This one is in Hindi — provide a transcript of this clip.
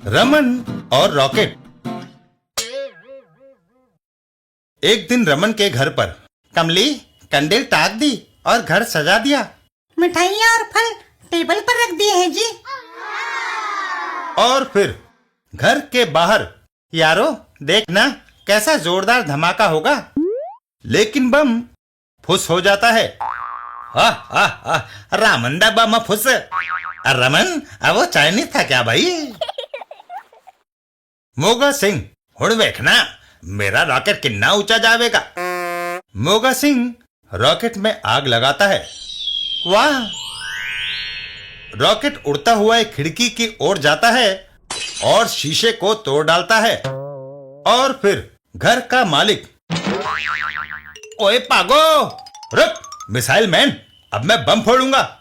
रमन और रॉकेट। एक दिन रमन के घर पर कमली कंडील टाक दी और घर सजा दिया। मिठाइयाँ और फल टेबल पर रख दिए हैं जी। और फिर घर के बाहर यारो देखना कैसा जोरदार धमाका होगा। लेकिन बम फुस हो जाता है। रामंदा बम फुस। रमन अब वो चाइनीज था क्या भाई? मोगा सिंह हुण देखना मेरा रॉकेट कितना ऊंचा जाएगा। मोगा सिंह रॉकेट में आग लगाता है। वाह! रॉकेट उड़ता हुआ एक खिड़की की ओर जाता है और शीशे को तोड़ डालता है। और फिर घर का मालिक, ओए पागो रुक, मिसाइल मैन अब मैं बम फोड़ूंगा।